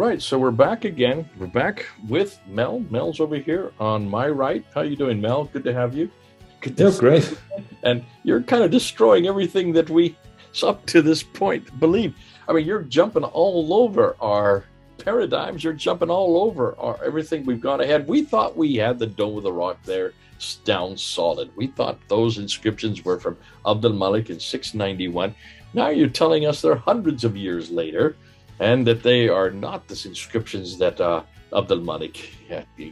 right, so we're back again. We're back with Mel. Mel's over here on my right. How you doing, Mel? Good to have you. Good to see great. You. And you're kind of destroying everything that we up to this point believe. I mean, you're jumping all over our paradigms. You're jumping all over everything we've gone ahead. We thought we had the Dome of the Rock there down solid. We thought those inscriptions were from Abdul-Malik in 691. Now you're telling us they're hundreds of years later, and that they are not the inscriptions that Abdul-Malik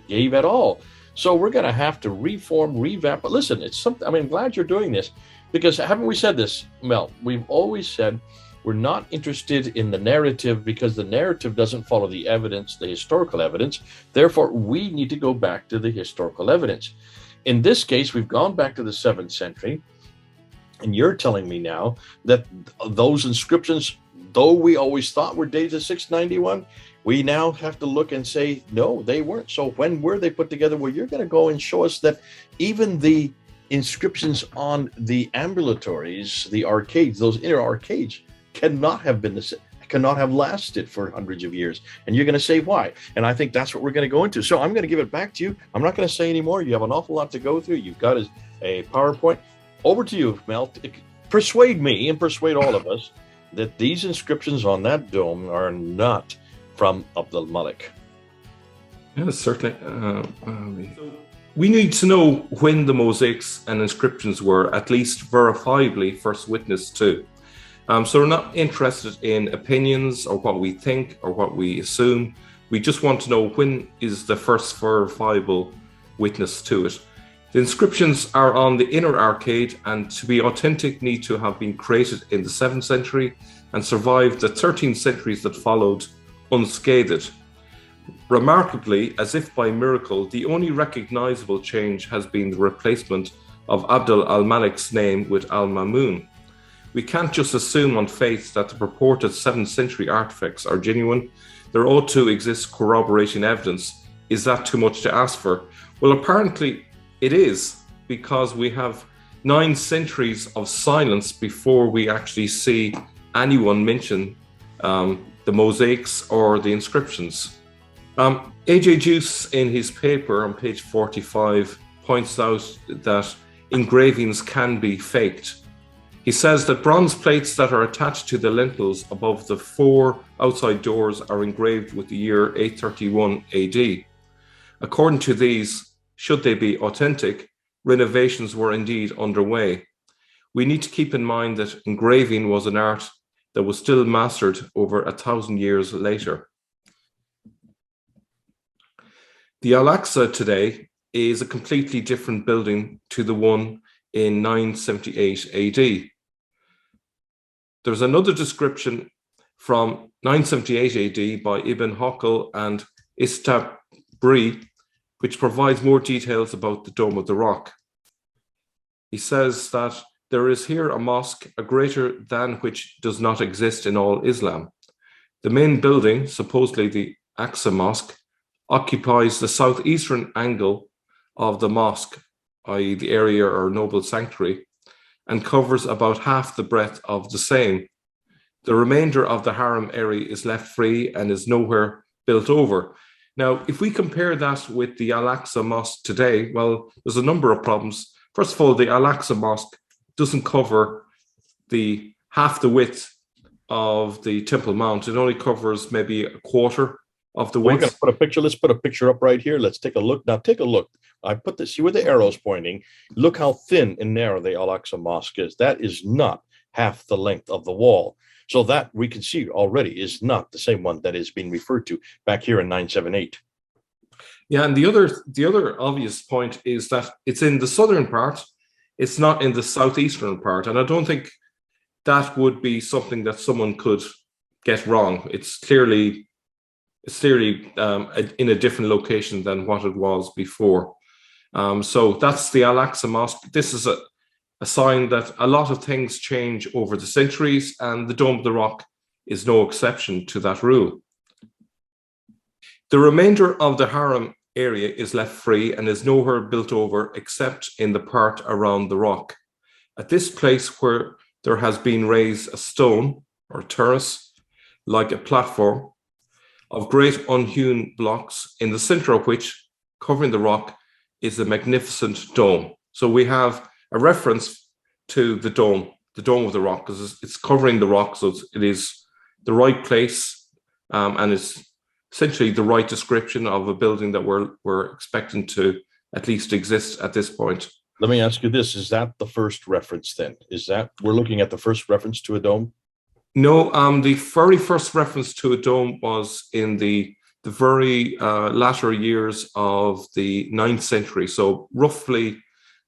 gave at all. So we're going to have to reform, revamp. But listen, it's something. I mean, I'm glad you're doing this, because haven't we said this, Mel? We've always said we're not interested in the narrative because the narrative doesn't follow the evidence, the historical evidence. Therefore, we need to go back to the historical evidence. In this case, we've gone back to the 7th century, and you're telling me now that those inscriptions, though we always thought were dated 691, we now have to look and say, no, they weren't. So when were they put together? Well, you're going to go and show us that even the inscriptions on the ambulatories, the arcades, those inner arcades, cannot have lasted for hundreds of years. And you're going to say why. And I think that's what we're going to go into. So I'm going to give it back to you. I'm not going to say anymore. You have an awful lot to go through. You've got a PowerPoint. Over to you, Mel. Persuade me and persuade all of us that these inscriptions on that dome are not from Abdul-Malik. Yeah, certainly. We need to know when the mosaics and inscriptions were at least verifiably first witnessed to. So we're not interested in opinions or what we think or what we assume. We just want to know when is the first verifiable witness to it. The inscriptions are on the inner arcade, and to be authentic need to have been created in the 7th century and survived the 13 centuries that followed unscathed. Remarkably, as if by miracle, the only recognizable change has been the replacement of Abdul al-Malik's name with al-Mamun. We can't just assume on faith that the purported 7th century artifacts are genuine. There ought to exist corroborating evidence. Is that too much to ask for? Well, apparently it is, because we have 9 centuries of silence before we actually see anyone mention the mosaics or the inscriptions. A.J. Juice, in his paper on page 45, points out that engravings can be faked. He says that bronze plates that are attached to the lintels above the 4 outside doors are engraved with the year 831 AD. According to these, should they be authentic, renovations were indeed underway. We need to keep in mind that engraving was an art that was still mastered over 1,000 years later. The Al-Aqsa today is a completely different building to the one in 978 AD. There's another description from 978 AD by Ibn Hawqal and Istabri, which provides more details about the Dome of the Rock. He says that there is here a mosque, a greater than which does not exist in all Islam. The main building, supposedly the Aqsa Mosque, occupies the southeastern angle of the mosque, i.e. the area or noble sanctuary, and covers about half the breadth of the same. The remainder of the haram area is left free and is nowhere built over. Now, if we compare that with the Al-Aqsa Mosque today, well, there's a number of problems. First of all, the Al-Aqsa Mosque doesn't cover half the width of the Temple Mount. It only covers maybe a quarter of the width. We're going to put a picture. Let's put a picture up right here. Let's take a look. Now, take a look. I put this, see where the arrow's pointing. Look how thin and narrow the Al-Aqsa Mosque is. That is not half the length of the wall. So that we can see already is not the same one that is being referred to back here in 978. Yeah, and the other obvious point is that it's in the southern part. It's not in the southeastern part. And I don't think that would be something that someone could get wrong. It's clearly in a different location than what it was before. So that's the Al-Aqsa Mosque. This is a sign that a lot of things change over the centuries, and the Dome of the Rock is no exception to that rule. The remainder of the haram area is left free and is nowhere built over except in the part around the rock. At this place where there has been raised a stone or terrace, like a platform, of great unhewn blocks, in the center of which, covering the rock, is a magnificent dome. So we have a reference to the dome of the rock, because it's covering the rock, so it is the right place, and it's essentially the right description of a building that we're expecting to at least exist at this point. Let me ask you this: is that the first reference? Then is that we're looking at the first reference to a dome? No, the very first reference to a dome was in the very latter years of the 9th century, so roughly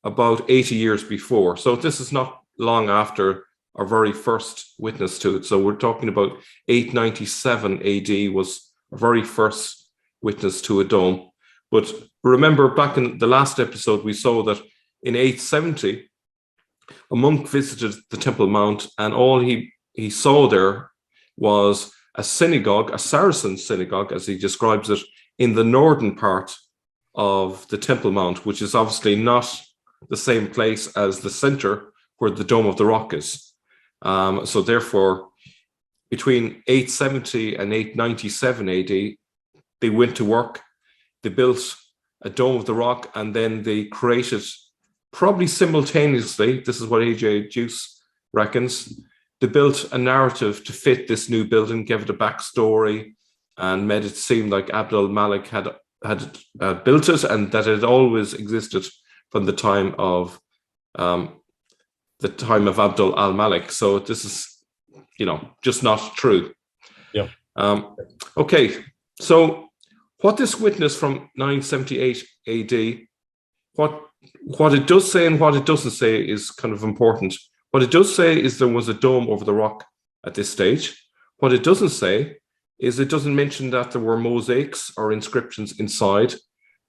about 80 years before. So this is not long after our very first witness to it. So we're talking about 897 AD was our very first witness to a dome. But remember, back in the last episode, we saw that in 870, a monk visited the Temple Mount, and all he saw there was a synagogue, a Saracen synagogue, as he describes it, in the northern part of the Temple Mount, which is obviously not the same place as the center where the Dome of the Rock is. So therefore, between 870 and 897 AD, they went to work, they built a Dome of the Rock, and then they created, probably simultaneously, this is what A.J. Juice reckons, they built a narrative to fit this new building, gave it a backstory, and made it seem like Abd al-Malik had built it, and that it always existed from the time of Abd al-Malik. So this is, just not true. Yeah. Okay. So what this witness from 978 AD, what it does say and what it doesn't say is kind of important. What it does say is there was a dome over the rock at this stage. What it doesn't say is it doesn't mention that there were mosaics or inscriptions inside,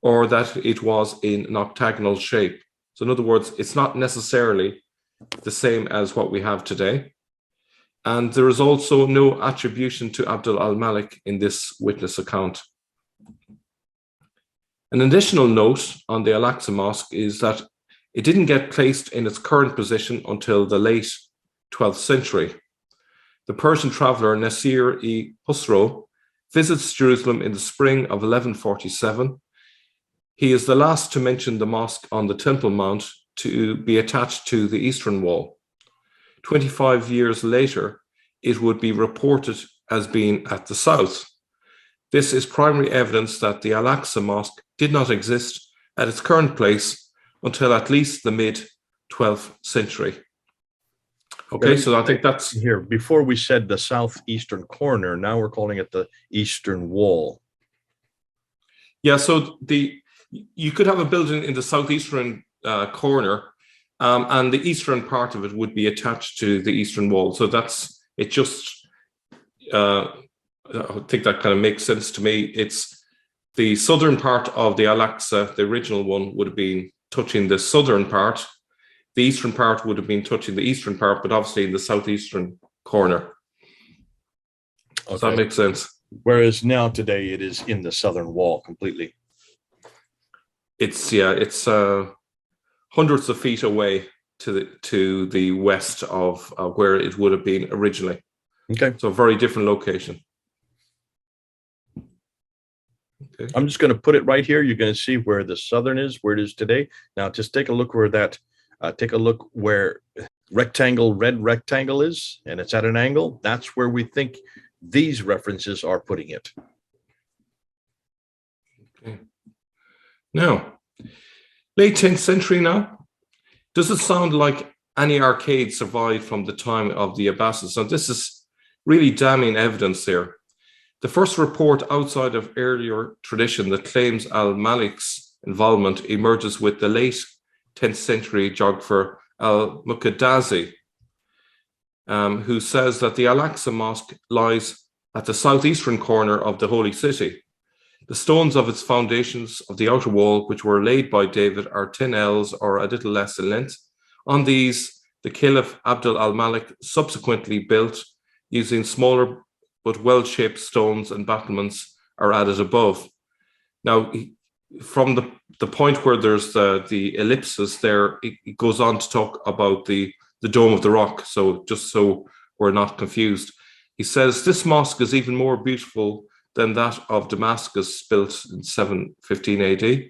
or that it was in an octagonal shape. So in other words, it's not necessarily the same as what we have today. And there is also no attribution to Abd al-Malik in this witness account. An additional note on the Al-Aqsa Mosque is that it didn't get placed in its current position until the late 12th century. The Persian traveller Nasir-i-Husro visits Jerusalem in the spring of 1147. He is the last to mention the mosque on the Temple Mount to be attached to the eastern wall. 25 years later, it would be reported as being at the south. This is primary evidence that the Al-Aqsa Mosque did not exist at its current place until at least the mid-12th century. Okay, so I think that's... Here, before we said the southeastern corner, now we're calling it the eastern wall. Yeah, so you could have a building in the southeastern corner, and the eastern part of it would be attached to the eastern wall. So that's, it just, I think that kind of makes sense to me. It's the southern part of the Al-Aqsa, the original one, would have been touching the southern part. The eastern part would have been touching the eastern part, but obviously in the southeastern corner. Okay. Does that make sense? Whereas now today it is in the southern wall completely. It's hundreds of feet away to the west of where it would have been originally. Okay. So a very different location. Okay. I'm just going to put it right here. You're going to see where the southern is, where it is today. Now, just take a look where red rectangle is, and it's at an angle. That's where we think these references are putting it. Okay. Now, late 10th century now. Does it sound like any arcade survived from the time of the Abbasids? So this is really damning evidence here. The first report outside of earlier tradition that claims al-Malik's involvement emerges with the late 10th century geographer al-Muhallabi, who says that the Al-Aqsa Mosque lies at the southeastern corner of the Holy City. The stones of its foundations of the outer wall, which were laid by David, are 10 ells or a little less in length. On these, the Caliph Abd al-Malik subsequently built using smaller but well-shaped stones and battlements are added above. Now, from the point where there's the ellipses there, it goes on to talk about the Dome of the Rock. So just so we're not confused, he says, this mosque is even more beautiful than that of Damascus, built in 715 AD.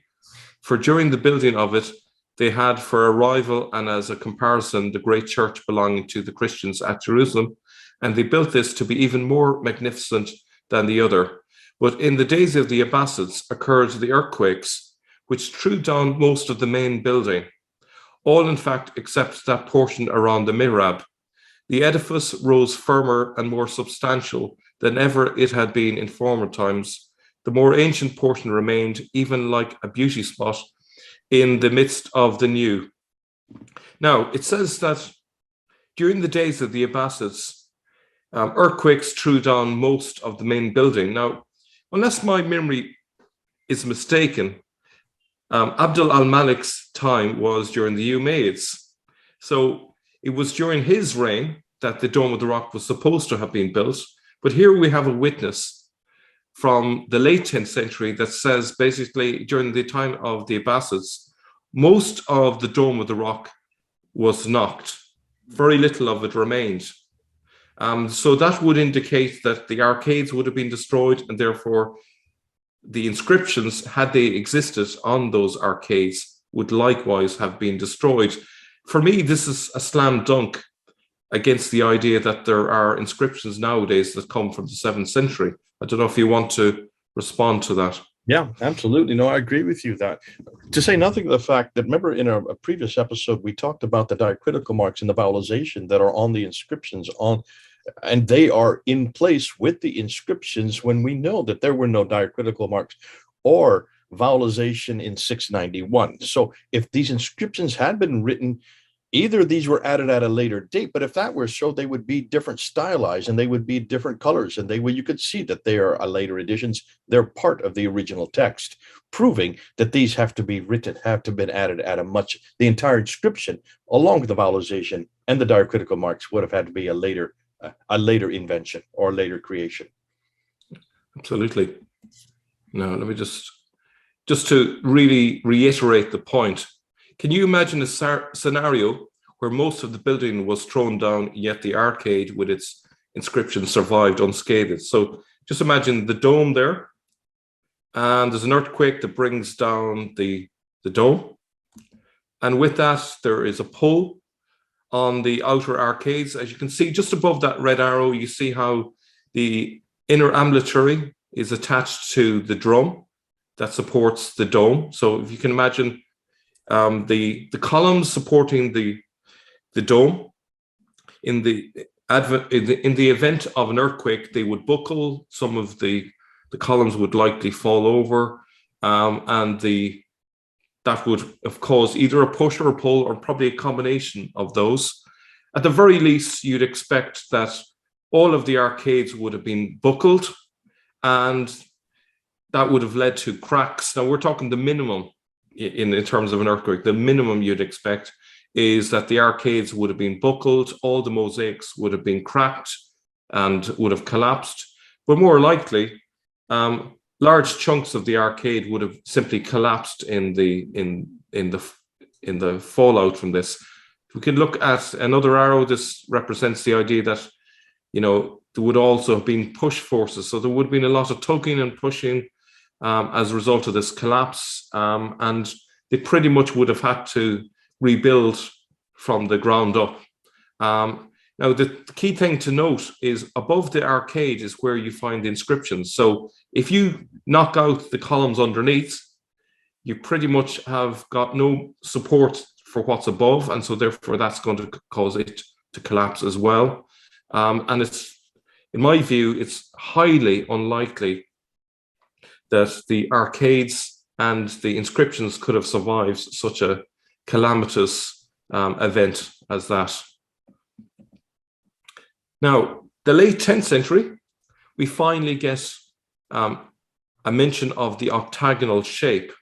For during the building of it, they had for a rival and as a comparison the great church belonging to the Christians at Jerusalem, and they built this to be even more magnificent than the other. But in the days of the Abbasids occurred the earthquakes, which threw down most of the main building, all in fact except that portion around the mihrab. The edifice rose firmer and more substantial than ever it had been in former times. The more ancient portion remained, even like a beauty spot, in the midst of the new. Now, it says that during the days of the Abbasids, earthquakes threw down most of the main building. Now, unless my memory is mistaken, Abdul al-Malik's time was during the Umayyads. So it was during his reign that the Dome of the Rock was supposed to have been built. But here we have a witness from the late 10th century that says basically during the time of the Abbasids, most of the Dome of the Rock was knocked. Very little of it remained. So that would indicate that the arcades would have been destroyed, and therefore the inscriptions, had they existed on those arcades, would likewise have been destroyed. For me, this is a slam dunk against the idea that there are inscriptions nowadays that come from the 7th century. I don't know if you want to respond to that. Yeah, absolutely. No, I agree with you that. To say nothing of the fact that, remember in a previous episode, we talked about the diacritical marks and the vowelization that are on the inscriptions and they are in place with the inscriptions when we know that there were no diacritical marks or vowelization in 691. So if these inscriptions had been written, either these were added at a later date, but if that were so, they would be different stylized and they would be different colors, and you could see that they are later additions. They're part of the original text, proving that these have to be written, have to have been added at the entire inscription, along with the vowelization and the diacritical marks, would have had to be a later invention or later creation. Absolutely. Now, let me just to really reiterate the point. Can you imagine a scenario where most of the building was thrown down, yet the arcade with its inscription survived unscathed? So just imagine the dome there, and there's an earthquake that brings down the dome. And with that, there is a pull on the outer arcades. As you can see, just above that red arrow, you see how the inner ambulatory is attached to the drum that supports the dome. So if you can imagine the columns supporting the dome, in the event of an earthquake, they would buckle. Some of the columns would likely fall over, and that would have caused either a push or a pull, or probably a combination of those. At the very least, you'd expect that all of the arcades would have been buckled, and that would have led to cracks. Now, we're talking the minimum in terms of an earthquake. The minimum you'd expect is that the arcades would have been buckled, all the mosaics would have been cracked and would have collapsed. But more likely, large chunks of the arcade would have simply collapsed in the fallout from this. We can look at another arrow. This represents the idea that, there would also have been push forces. So there would have been a lot of tugging and pushing as a result of this collapse, and they pretty much would have had to rebuild from the ground up. Now, the key thing to note is above the arcade is where you find the inscriptions. So if you knock out the columns underneath, you pretty much have got no support for what's above, and so therefore that's going to cause it to collapse as well. And it's, in my view, it's highly unlikely that the arcades and the inscriptions could have survived such a calamitous event as that. Now, the late 10th century, we finally get a mention of the octagonal shape.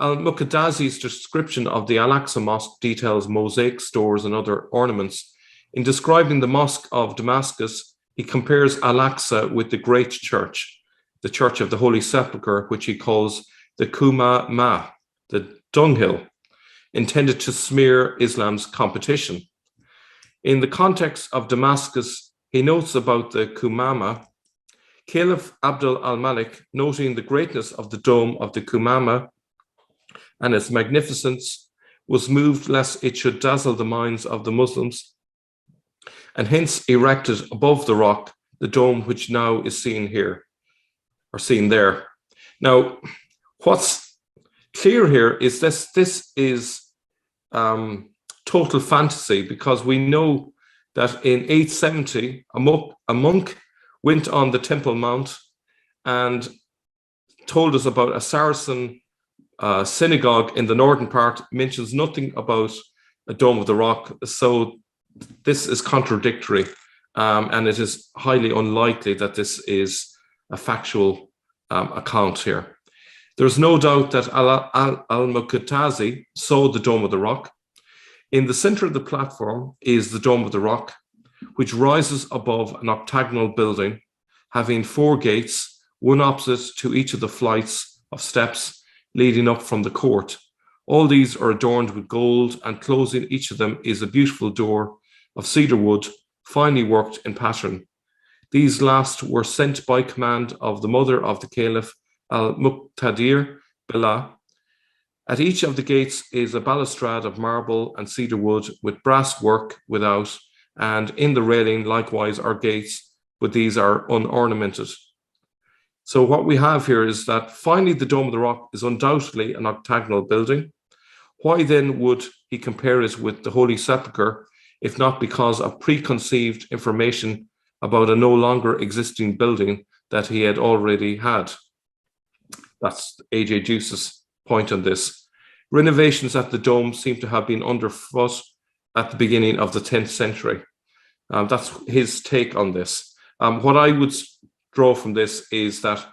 Al-Muqaddasi's description of the Al-Aqsa mosque details mosaic stores and other ornaments. In describing the mosque of Damascus, he compares Al-Aqsa with the great church, the Church of the Holy Sepulchre, which he calls the Kuma, the dunghill, intended to smear Islam's competition. In the context of Damascus, he notes about the Kumama, Caliph Abdul al-Malik, noting the greatness of the dome of the Kumama and its magnificence, was moved lest it should dazzle the minds of the Muslims, and hence erected above the rock the dome which now is seen here, or seen there. Now, what's clear here is this is total fantasy, because we know that in 870, a monk went on the Temple Mount and told us about a Saracen synagogue in the northern part, mentions nothing about a Dome of the Rock. So this is contradictory, and it is highly unlikely that this is a factual account here. There's no doubt that al-Muqtazi saw the Dome of the Rock. In the center of the platform is the Dome of the Rock, which rises above an octagonal building, having 4 gates, one opposite to each of the flights of steps leading up from the court. All these are adorned with gold, and closing each of them is a beautiful door of cedar wood, finely worked in pattern. These last were sent by command of the mother of the Caliph, al-Muqtadir Billah. At each of the gates is a balustrade of marble and cedar wood with brass work without, and in the railing likewise are gates, but these are unornamented. So what we have here is that finally the Dome of the Rock is undoubtedly an octagonal building. Why then would he compare it with the Holy Sepulchre, if not because of preconceived information about a no longer existing building that he had already had? That's A.J. Juice's point on this. Renovations at the Dome seem to have been underfoot at the beginning of the 10th century. That's his take on this. What I would draw from this is that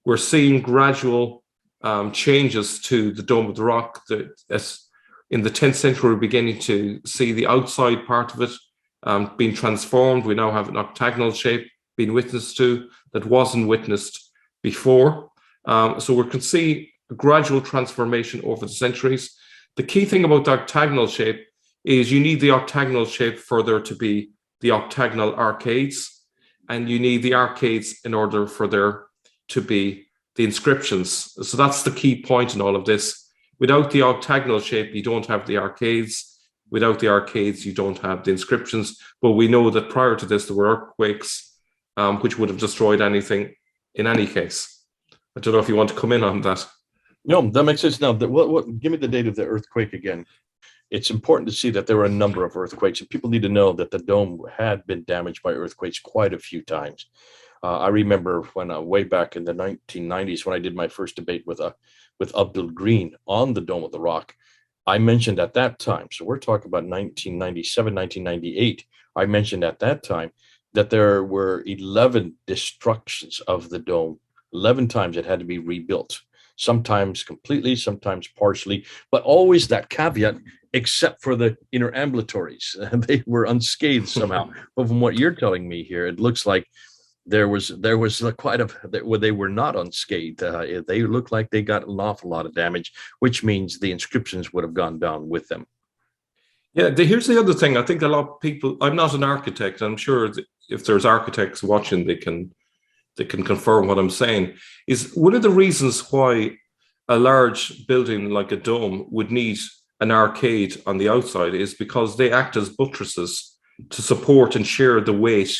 we're seeing gradual changes to the Dome of the Rock. In the 10th century, we're beginning to see the outside part of it being transformed. We now have an octagonal shape being witnessed to that wasn't witnessed before. So we can see a gradual transformation over the centuries. The key thing about the octagonal shape is you need the octagonal shape for there to be the octagonal arcades, and you need the arcades in order for there to be the inscriptions. So that's the key point in all of this. Without the octagonal shape, you don't have the arcades. Without the arcades, you don't have the inscriptions. But we know that prior to this, there were earthquakes, which would have destroyed anything in any case. I don't know if you want to come in on that. No, that makes sense. Now, give me the date of the earthquake again. It's important to see that there were a number of earthquakes, and people need to know that the dome had been damaged by earthquakes quite a few times. I remember when way back in the 1990s, when I did my first debate with Abdul Green on the Dome of the Rock, I mentioned at that time, so we're talking about 1997, 1998, I mentioned at that time that there were 11 destructions of the dome. 11 times it had to be rebuilt, sometimes completely, sometimes partially, but always that caveat, except for the inner ambulatories. They were unscathed somehow. But from what you're telling me here, it looks like there was quite they were not unscathed. They look like they got an awful lot of damage, which means the inscriptions would have gone down with them. Yeah, here's the other thing. I think a lot of people, I'm not an architect. I'm sure if there's architects watching, they can confirm what I'm saying. Is one of the reasons why a large building like a dome would need an arcade on the outside is because they act as buttresses to support and share the weight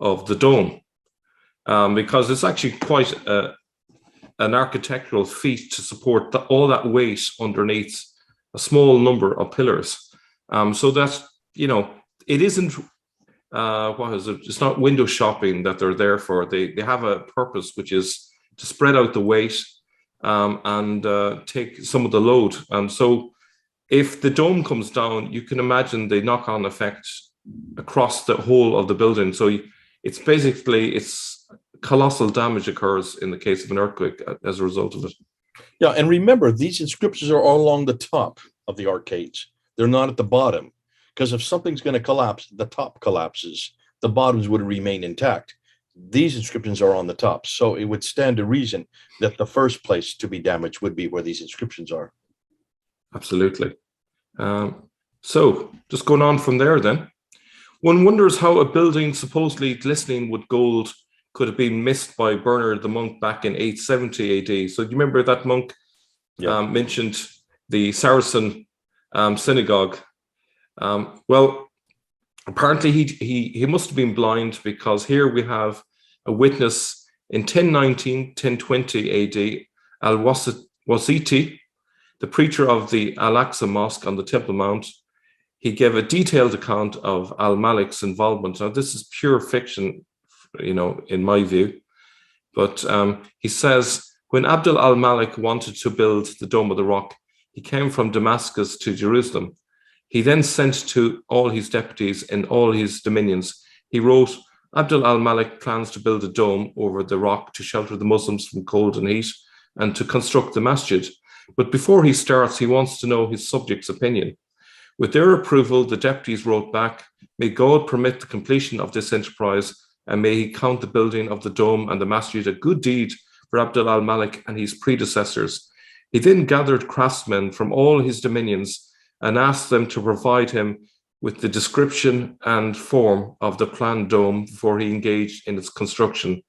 of the dome. Because it's actually quite an architectural feat to support all that weight underneath a small number of pillars. So that, it isn't, it's not window shopping that they're there for. They have a purpose, which is to spread out the weight and take some of the load. So if the dome comes down, you can imagine the knock-on effect across the whole of the building. So it's colossal damage occurs in the case of an earthquake as a result of it. Yeah, and remember, these inscriptions are all along the top of the arcades. They're not at the bottom, because if something's going to collapse, the top collapses. The bottoms would remain intact. These inscriptions are on the top, so it would stand to reason that the first place to be damaged would be where these inscriptions are. Absolutely. So just going on from there then, one wonders how a building supposedly glistening with gold could have been missed by Bernard the monk back in 870 AD. So do you remember that monk mentioned the Saracen synagogue? Well, apparently he must have been blind, because here we have a witness in 1019, 1020 AD, Al-Wasiti, the preacher of the Al-Aqsa mosque on the Temple Mount. He gave a detailed account of al-Malik's involvement. Now, this is pure fiction, you know, in my view. But he says, when Abdul al-Malik wanted to build the Dome of the Rock, he came from Damascus to Jerusalem. He then sent to all his deputies in all his dominions. He wrote, Abdul al-Malik plans to build a dome over the rock to shelter the Muslims from cold and heat and to construct the masjid. But before he starts, he wants to know his subjects' opinion. With their approval, the deputies wrote back, may God permit the completion of this enterprise, and may he count the building of the dome and the masjid a good deed for Abdul al-Malik and his predecessors. He then gathered craftsmen from all his dominions and asked them to provide him with the description and form of the planned dome before he engaged in its construction.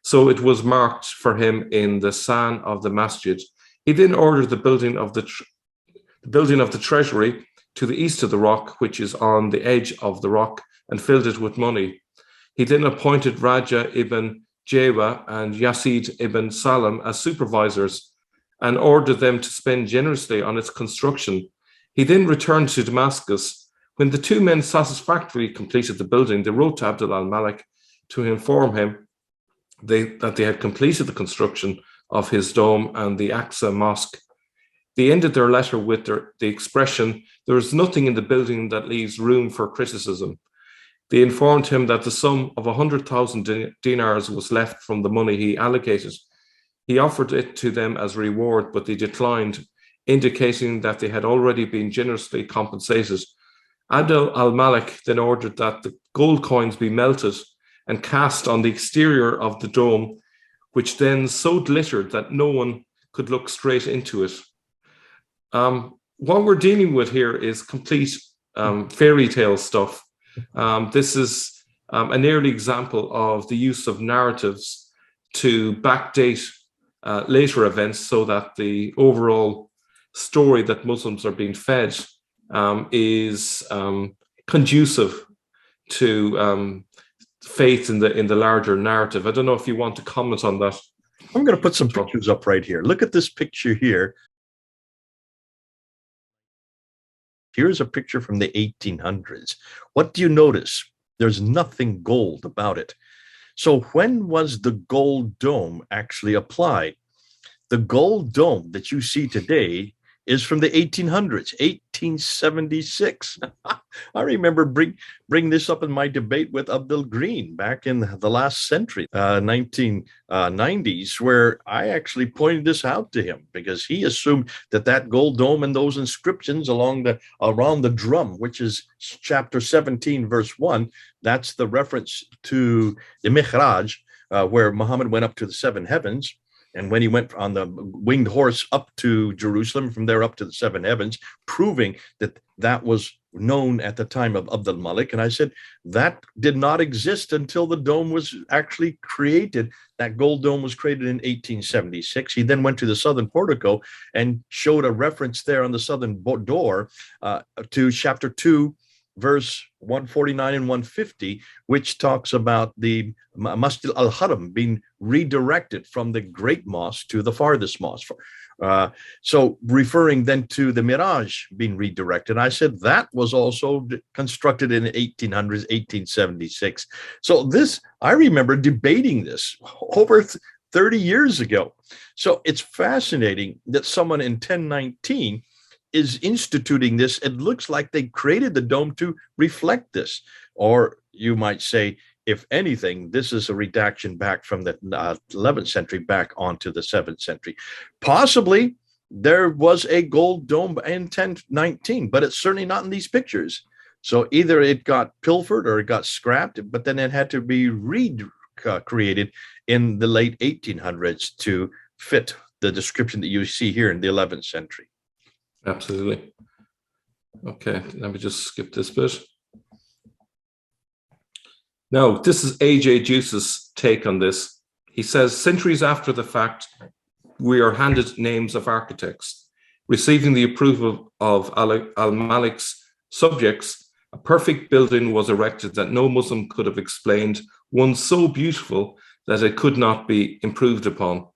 So it was marked for him in the San of the masjid. He then ordered the building of the treasury to the east of the rock, which is on the edge of the rock, and filled it with money. He then appointed Raja ibn Jawa and Yazid ibn Salam as supervisors and ordered them to spend generously on its construction. He then returned to Damascus. When the two men satisfactorily completed the building, they wrote to Abdul al-Malik to inform him that they had completed the construction of his dome and the Aqsa mosque. They ended their letter with the expression, there is nothing in the building that leaves room for criticism. They informed him that the sum of 100,000 dinars was left from the money he allocated. He offered it to them as reward, but they declined, indicating that they had already been generously compensated. Abdul al-Malik then ordered that the gold coins be melted and cast on the exterior of the dome, which then so glittered that no one could look straight into it. What we're dealing with here is complete fairy tale stuff. This is an early example of the use of narratives to backdate later events so that the overall story that Muslims are being fed is conducive to faith in the larger narrative. I don't know if you want to comment on that. I'm going to put some pictures up right here. Look at this picture here. Here's a picture from the 1800s. What do you notice? There's nothing gold about it. So when was the gold dome actually applied? The gold dome that you see today is from the 1800s, 1876. I remember bring this up in my debate with Abdul Green back in the last century, 1990s, where I actually pointed this out to him because he assumed that gold dome and those inscriptions around the drum, which is chapter 17, verse 1, that's the reference to the Mi'raj, where Muhammad went up to the seven heavens. And when he went on the winged horse up to Jerusalem, from there up to the seven heavens, proving that was known at the time of Abdul Malik. And I said, that did not exist until the dome was actually created. That gold dome was created in 1876. He then went to the southern portico and showed a reference there on the southern door to chapter 2, verse 149 and 150, which talks about the Masjid al-Haram being redirected from the great mosque to the farthest mosque. So referring then to the Miraj being redirected, I said that was also constructed in 1800s, 1876. So this, I remember debating this over 30 years ago. So it's fascinating that someone in 1019 is instituting this. It looks like they created the dome to reflect this. Or you might say, if anything, this is a redaction back from the 11th century back onto the 7th century. Possibly there was a gold dome in 1019, but it's certainly not in these pictures. So either it got pilfered or it got scrapped, but then it had to be recreated in the late 1800s to fit the description that you see here in the 11th century. Absolutely. Okay, let me just skip this bit. Now, this is A.J. Juice's take on this. He says, centuries after the fact, we are handed names of architects. Receiving the approval of al-Malik's subjects, a perfect building was erected that no Muslim could have explained, one so beautiful that it could not be improved upon.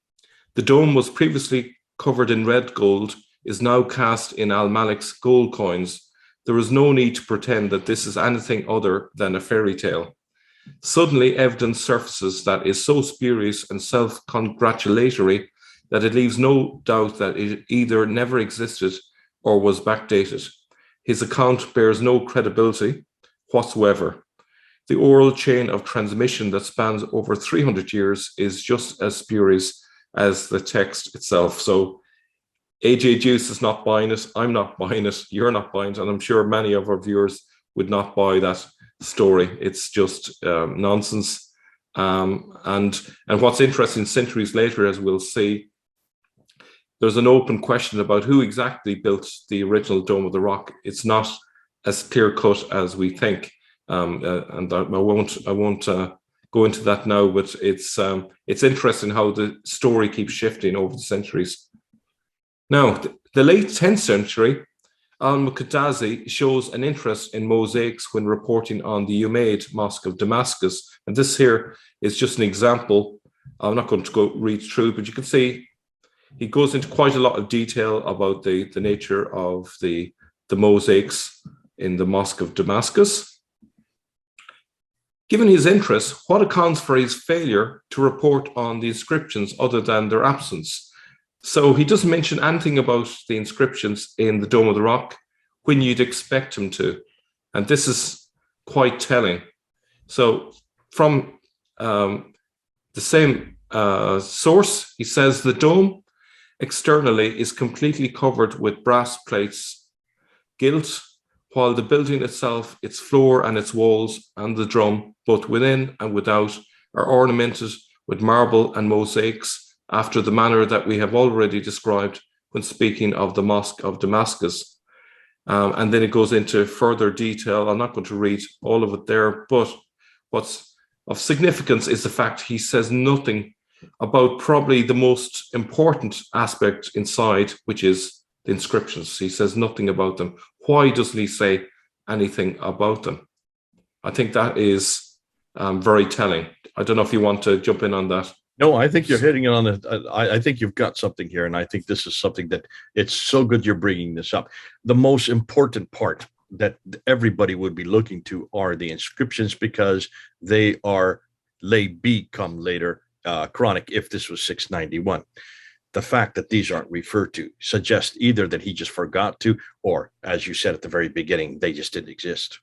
The dome was previously covered in red gold, is now cast in al-Malik's gold coins. There is no need to pretend that this is anything other than a fairy tale. Suddenly, evidence surfaces that is so spurious and self-congratulatory that it leaves no doubt that it either never existed or was backdated. His account bears no credibility whatsoever. The oral chain of transmission that spans over 300 years is just as spurious as the text itself. So A.J. Juice is not buying it, I'm not buying it, you're not buying it, and I'm sure many of our viewers would not buy that story. It's just nonsense. And what's interesting, centuries later, as we'll see, there's an open question about who exactly built the original Dome of the Rock. It's not as clear cut as we think, and I won't go into that now. But it's interesting how the story keeps shifting over the centuries. Now, the late 10th century, al-Muqaddazi shows an interest in mosaics when reporting on the Umayyad Mosque of Damascus, and this here is just an example. I'm not going to go read through, but you can see he goes into quite a lot of detail about the nature of the mosaics in the Mosque of Damascus. Given his interest, what accounts for his failure to report on the inscriptions other than their absence? So he doesn't mention anything about the inscriptions in the Dome of the Rock when you'd expect him to. And this is quite telling. So from the same source, he says the dome externally is completely covered with brass plates, gilt, while the building itself, its floor and its walls and the drum, both within and without, are ornamented with marble and mosaics after the manner that we have already described when speaking of the Mosque of Damascus. And then it goes into further detail. I'm not going to read all of it there, but what's of significance is the fact he says nothing about probably the most important aspect inside, which is the inscriptions. He says nothing about them. Why doesn't he say anything about them? I think that is very telling. I don't know if you want to jump in on that. No, I think you're hitting on it. I think you've got something here, and I think this is something that it's so good you're bringing this up. The most important part that everybody would be looking to are the inscriptions, because they are lay become later Quranic if this was 691. The fact that these aren't referred to suggests either that he just forgot to, or, as you said at the very beginning, they just didn't exist.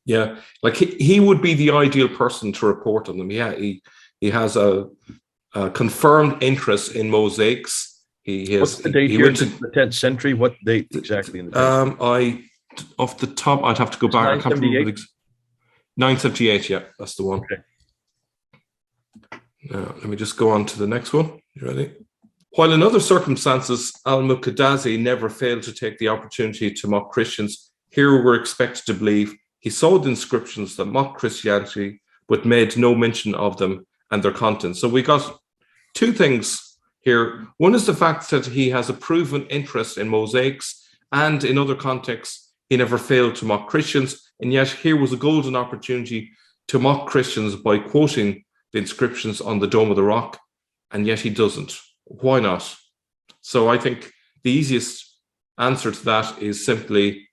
Yeah, like he would be the ideal person to report on them. Yeah, he has a confirmed interest in mosaics. What's the date here? The 10th century. What date exactly in the off the top, I'd have to go back. I can't remember. 978. Yeah, that's the one. Okay. Now, let me just go on to the next one. You ready? While in other circumstances, al-Muqaddazi never failed to take the opportunity to mock Christians, here we're expected to believe he saw the inscriptions that mocked Christianity, but made no mention of them and their content. So we got two things here. One is the fact that he has a proven interest in mosaics, and in other contexts, he never failed to mock Christians. And yet here was a golden opportunity to mock Christians by quoting the inscriptions on the Dome of the Rock, and yet he doesn't. Why not? So I think the easiest answer to that is simply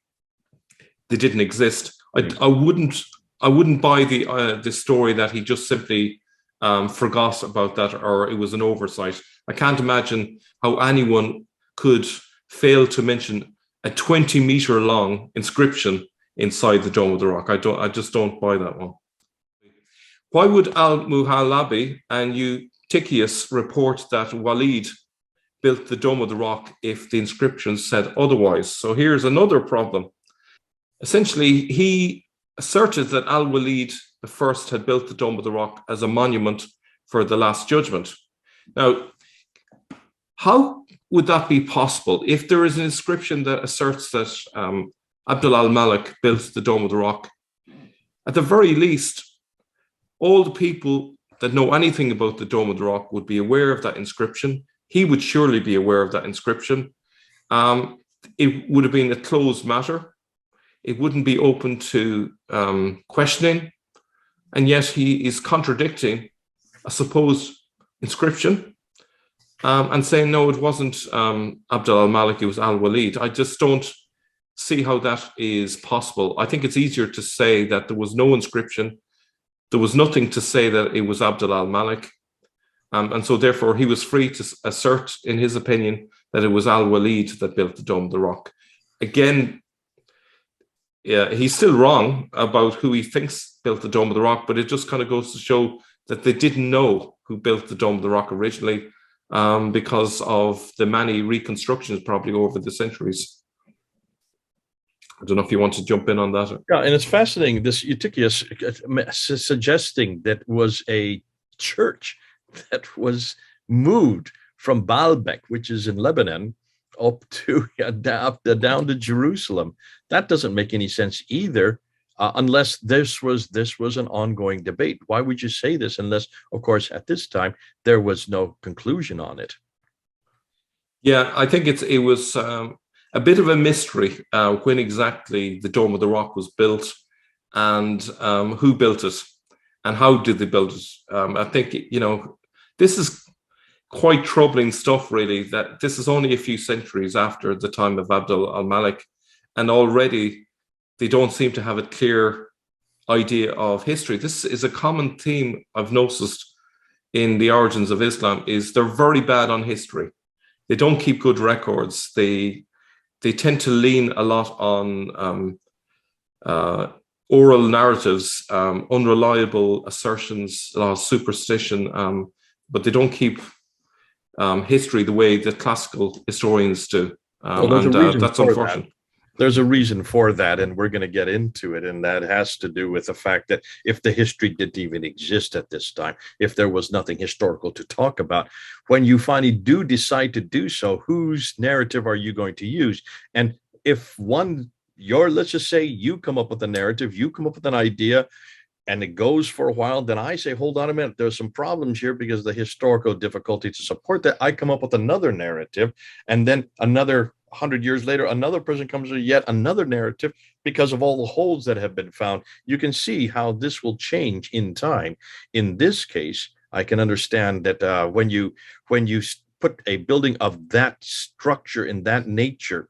they didn't exist. I wouldn't buy the story that he just simply forgot about that, or it was an oversight. I can't imagine how anyone could fail to mention a 20-meter long inscription inside the Dome of the Rock. I just don't buy that one. Why would al-Muhallabi and Eutychius report that Walid built the Dome of the Rock if the inscriptions said otherwise? So here's another problem. Essentially, he asserted that al-Walid I had built the Dome of the Rock as a monument for the Last Judgment. Now, how would that be possible? If there is an inscription that asserts that Abdul al-Malik built the Dome of the Rock, at the very least, all the people that know anything about the Dome of the Rock would be aware of that inscription. He would surely be aware of that inscription. It would have been a closed matter. It wouldn't be open to questioning. And yet he is contradicting a supposed inscription and saying, no, it wasn't Abd al-Malik, it was al-Walid. I just don't see how that is possible. I think it's easier to say that there was no inscription. There was nothing to say that it was Abd al-Malik. And so therefore he was free to assert, in his opinion, that it was al-Walid that built the Dome of the Rock. Again, yeah, he's still wrong about who he thinks built the Dome of the Rock, but it just kind of goes to show that they didn't know who built the Dome of the Rock originally, because of the many reconstructions probably over the centuries. I don't know if you want to jump in on that. Yeah, and it's fascinating, this Eutychius suggesting that was a church that was moved from Baalbek, which is in Lebanon, up to down to Jerusalem. That doesn't make any sense either, unless this was an ongoing debate. Why would you say this unless, of course, at this time there was no conclusion on it? Yeah, I think it was a bit of a mystery when exactly the Dome of the Rock was built, and who built it, and how did they build it. I think, this is quite troubling stuff, really, that this is only a few centuries after the time of Abd al-Malik, and already they don't seem to have a clear idea of history. This is a common theme I've noticed in the origins of Islam, is they're very bad on history. They don't keep good records. They tend to lean a lot on oral narratives, unreliable assertions, a lot of superstition, but they don't keep history the way that classical historians do. That's unfortunate. There's a reason for that, and we're going to get into it, and that has to do with the fact that if the history didn't even exist at this time, if there was nothing historical to talk about, when you finally do decide to do so, whose narrative are you going to use? And if let's just say you come up with a narrative, you come up with an idea, and it goes for a while, then I say, hold on a minute, there's some problems here because of the historical difficulty to support that. I come up with another narrative, and then another 100 years later, another person comes with yet another narrative because of all the holes that have been found. You can see how this will change in time. In this case, I can understand that when you put a building of that structure in that nature,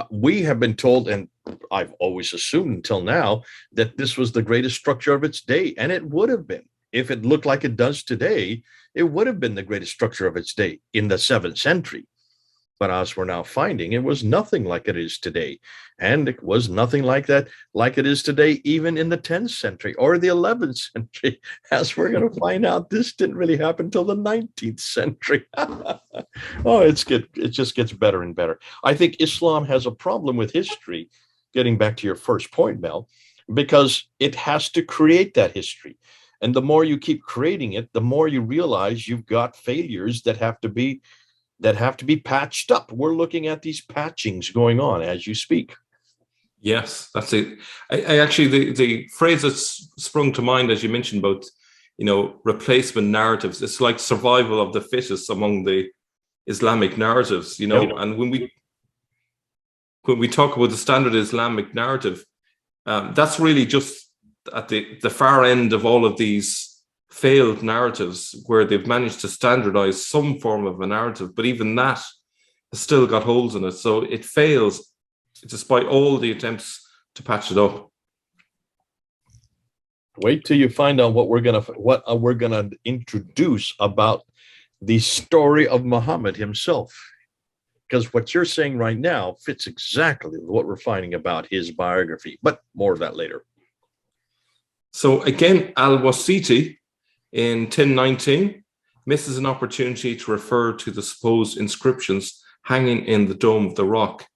we have been told, and I've always assumed until now, that this was the greatest structure of its day, and it would have been. If it looked like it does today, it would have been the greatest structure of its day in the 7th century. But as we're now finding, it was nothing like it is today. And it was nothing like that, like it is today, even in the 10th century or the 11th century. As we're going to find out, this didn't really happen until the 19th century. Oh, it just gets better and better. I think Islam has a problem with history, getting back to your first point, Mel, because it has to create that history. And the more you keep creating it, the more you realize you've got failures that have to be patched up. We're looking at these patchings going on as you speak. Yes, that's it. I actually, the phrase that's sprung to mind as you mentioned about, replacement narratives, it's like survival of the fittest among the Islamic narratives, and when we talk about the standard Islamic narrative, that's really just at the far end of all of these failed narratives where they've managed to standardize some form of a narrative, but even that has still got holes in it. So it fails despite all the attempts to patch it up. Wait till you find out what we're gonna introduce about the story of Muhammad himself, because what you're saying right now fits exactly with what we're finding about his biography. But more of that later. So again, Al-Wasiti in 1019 misses an opportunity to refer to the supposed inscriptions hanging in the Dome of the Rock.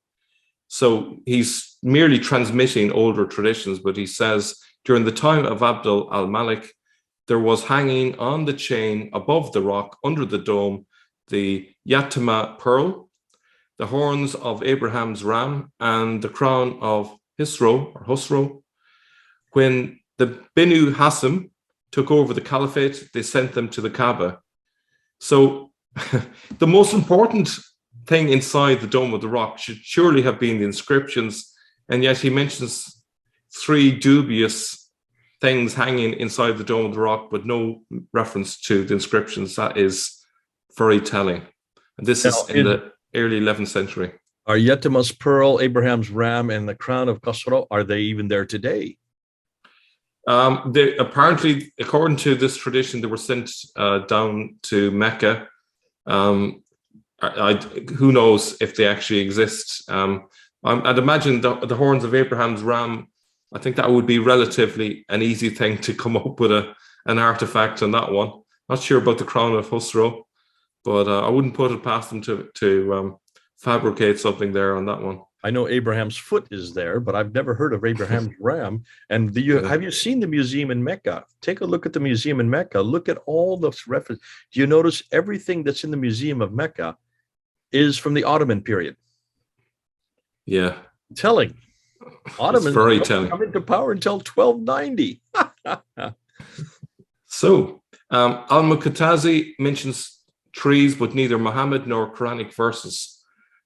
So he's merely transmitting older traditions, but he says, during the time of Abd al-Malik, there was hanging on the chain above the rock under the dome the Yatima pearl, the horns of Abraham's ram, and the crown of Husro. When the Binu Hassim took over the caliphate, they sent them to the Kaaba. So the most important thing inside the Dome of the Rock should surely have been the inscriptions, and yet he mentions 3 dubious things hanging inside the Dome of the Rock, but no reference to the inscriptions. That is very telling. And this is in the early 11th century. Are Yetima's pearl, Abraham's ram, and the crown of Khosrow, are they even there today? They, apparently, according to this tradition, they were sent down to Mecca. Who knows if they actually exist? I'd imagine the horns of Abraham's ram, I think that would be relatively an easy thing to come up with an artifact on that one. Not sure about the crown of Khosrow, but I wouldn't put it past them to fabricate something there on that one. I know Abraham's foot is there, but I've never heard of Abraham's ram. And have you seen the museum in Mecca? Take a look at the museum in Mecca. Look at all the references. Do you notice everything that's in the museum of Mecca is from the Ottoman period? Yeah. Telling. Ottomans don't come into power until 1290. So, al-Muqtazi mentions trees, but neither Muhammad nor Quranic verses.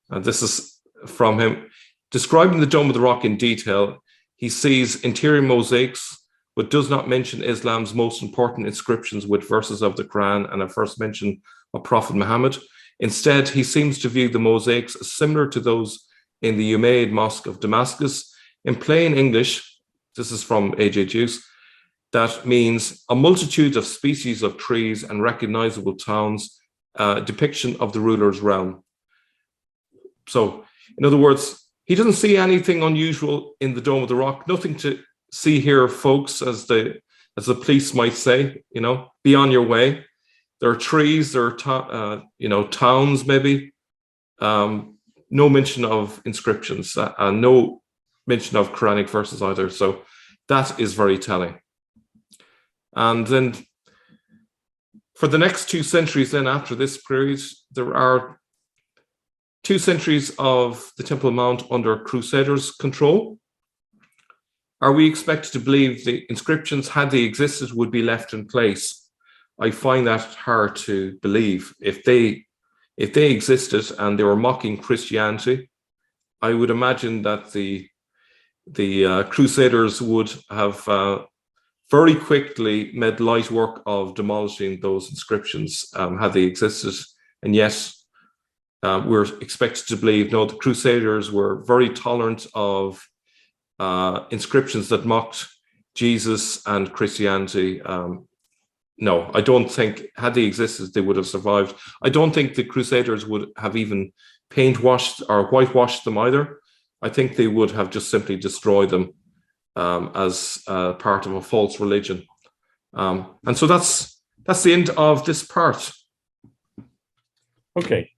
This is from him. Describing the Dome of the Rock in detail, he sees interior mosaics, but does not mention Islam's most important inscriptions with verses of the Quran and a first mention of Prophet Muhammad. Instead, he seems to view the mosaics as similar to those in the Umayyad Mosque of Damascus. In plain English, this is from A.J. Juice, that means a multitude of species of trees and recognizable towns, depiction of the ruler's realm. So, in other words, he doesn't see anything unusual in the Dome of the Rock. Nothing to see here, folks, as the police might say. You know, be on your way. There are trees. There are towns, maybe. No mention of inscriptions. No mention of Quranic verses either. So that is very telling. And then, for the next 2 centuries, then after this period, there are 2 centuries of the Temple Mount under Crusaders' control. Are we expected to believe the inscriptions, had they existed, would be left in place? I find that hard to believe. If they existed and they were mocking Christianity, I would imagine that the Crusaders would have very quickly made light work of demolishing those inscriptions had they existed. And yet, we're expected to believe, no, the Crusaders were very tolerant of inscriptions that mocked Jesus and Christianity. No, I don't think, had they existed, they would have survived. I don't think the Crusaders would have even paint-washed or whitewashed them either. I think they would have just simply destroyed them as part of a false religion. And so that's the end of this part. Okay.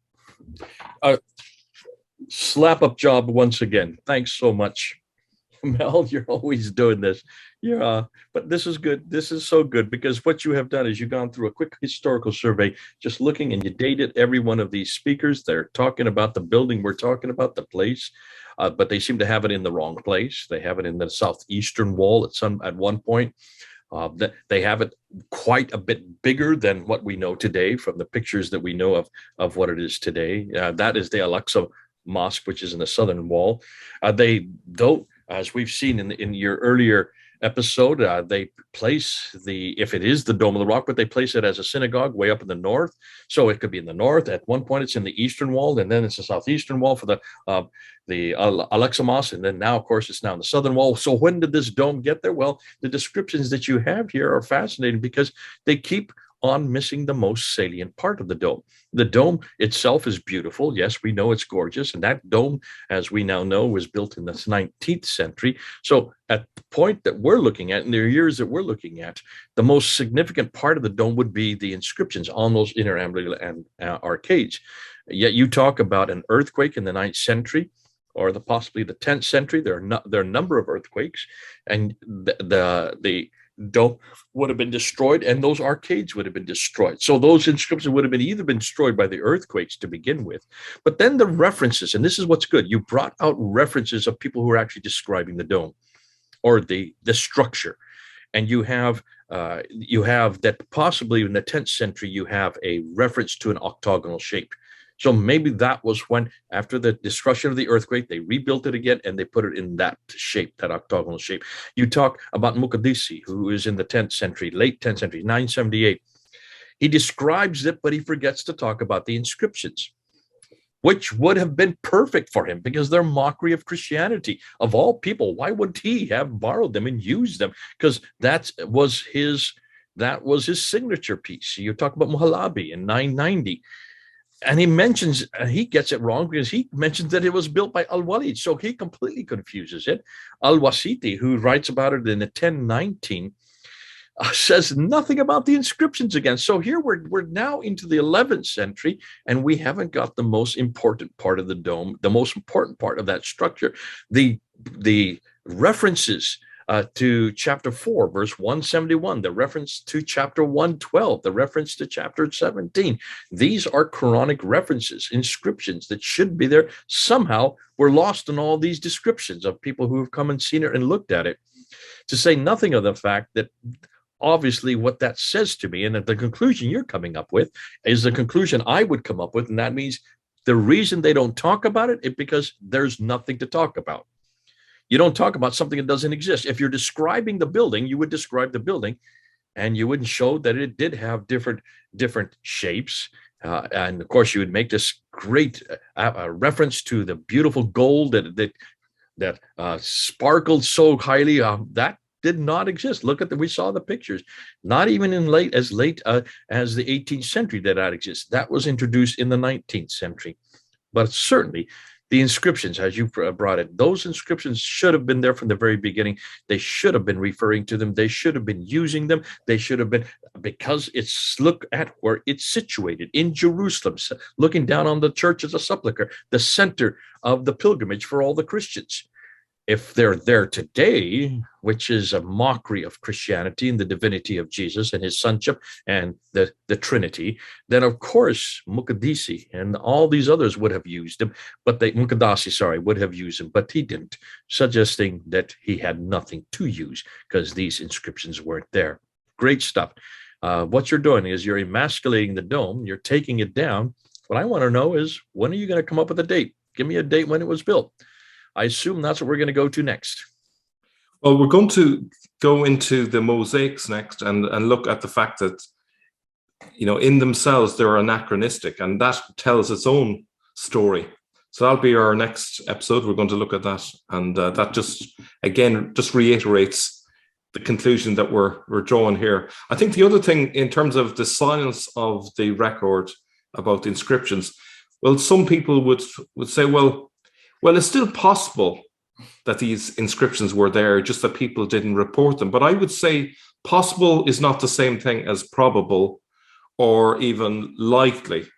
Slap up job once again. Thanks so much, Mel. You're always doing this. Yeah, but this is good. This is so good because what you have done is you've gone through a quick historical survey, just looking, and you dated every one of these speakers. They're talking about the building we're talking about, the place, but they seem to have it in the wrong place. They have it in the southeastern wall at one point. They have it quite a bit bigger than what we know today from the pictures that we know of what it is today. That is the Al-Aqsa Mosque, which is in the southern wall. They, though, as we've seen in your earlier episode, they place if it is the Dome of the Rock, but they place it as a synagogue way up in the north. So it could be in the north. At one point, it's in the eastern wall, and then it's the southeastern wall for the Al-Aqsa Mosque, and then now, of course, it's now in the southern wall. So when did this dome get there? Well, the descriptions that you have here are fascinating because they keep on missing the most salient part of the dome. The dome itself is beautiful. Yes, we know it's gorgeous. And that dome, as we now know, was built in the 19th century. So at the point that we're looking at, in the years that we're looking at, the most significant part of the dome would be the inscriptions on those inner and arcades. Yet you talk about an earthquake in the 9th century, or possibly the 10th century. There are a number of earthquakes, and the dome would have been destroyed, and those arcades would have been destroyed. So those inscriptions would have either been destroyed by the earthquakes to begin with. But then the references, and this is what's good, you brought out references of people who are actually describing the dome or the structure. and you have that possibly in the 10th century you have a reference to an octagonal shape. So maybe that was when, after the destruction of the earthquake, they rebuilt it again and they put it in that shape, that octagonal shape. You talk about Muqaddisi, who is in the 10th century, late 10th century, 978. He describes it, but he forgets to talk about the inscriptions, which would have been perfect for him because they're mockery of Christianity. Of all people, why would he have borrowed them and used them? Because that was his signature piece. You talk about Muhallabi in 990. And he gets it wrong because he mentions that it was built by Al-Walid. So he completely confuses it. Al-Wasiti, who writes about it in the 1019, says nothing about the inscriptions again. So here we're now into the 11th century, and we haven't got the most important part of the dome, the most important part of that structure. The references to chapter 4, verse 171, the reference to chapter 112, the reference to chapter 17. These are Quranic references, inscriptions that should be there. Somehow we're lost in all these descriptions of people who have come and seen it and looked at it, to say nothing of the fact that obviously what that says to me, and that the conclusion you're coming up with is the conclusion I would come up with, and that means the reason they don't talk about it is because there's nothing to talk about. You don't talk about something that doesn't exist. If you're describing the building, you would describe the building, and you wouldn't show that it did have different shapes. And of course, you would make this great reference to the beautiful gold that sparkled so highly. That did not exist. We saw the pictures. Not even as late as the 18th century did that exist. That was introduced in the 19th century. But certainly, the inscriptions, as you brought it, those inscriptions should have been there from the very beginning. They should have been referring to them. They should have been using them. They should have been, because look at where it's situated in Jerusalem, looking down on the church as a sepulchre, the center of the pilgrimage for all the Christians. If they're there today, which is a mockery of Christianity and the divinity of Jesus and his sonship and the Trinity, then of course Muqaddisi and all these others would have used them, but would have used them, but he didn't, suggesting that he had nothing to use because these inscriptions weren't there. Great stuff. What you're doing is you're emasculating the dome, you're taking it down. What I want to know is, when are you going to come up with a date? Give me a date when it was built. I assume that's what we're going to go to next. Well, we're going to go into the mosaics next and look at the fact that, in themselves, they're anachronistic, and that tells its own story. So that'll be our next episode. We're going to look at that. And that just reiterates the conclusion that we're drawing here. I think the other thing, in terms of the silence of the record about the inscriptions, well, some people would say, well, it's still possible that these inscriptions were there, just that people didn't report them. But I would say possible is not the same thing as probable or even likely.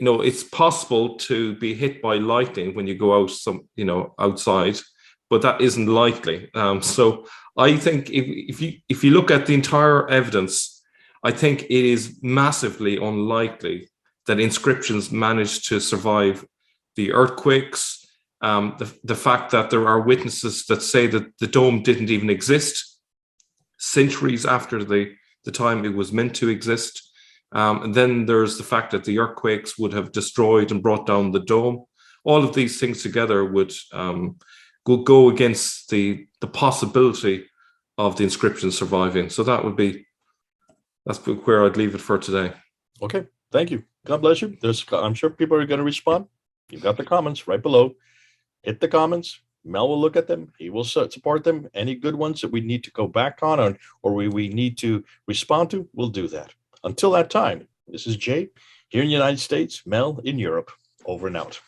It's possible to be hit by lightning when you go out outside, but that isn't likely. So I think if you look at the entire evidence, I think it is massively unlikely that inscriptions managed to survive the earthquakes, the fact that there are witnesses that say that the dome didn't even exist centuries after the time it was meant to exist. And then there's the fact that the earthquakes would have destroyed and brought down the dome. All of these things together would go against the possibility of the inscription surviving. So that's where I'd leave it for today. Okay, thank you. God bless you. I'm sure people are going to respond. You've got the comments right below. Hit the comments. Mel will look at them. He will support them. Any good ones that we need to go back on or we need to respond to, we'll do that. Until that time, this is Jay here in the United States, Mel in Europe. Over and out.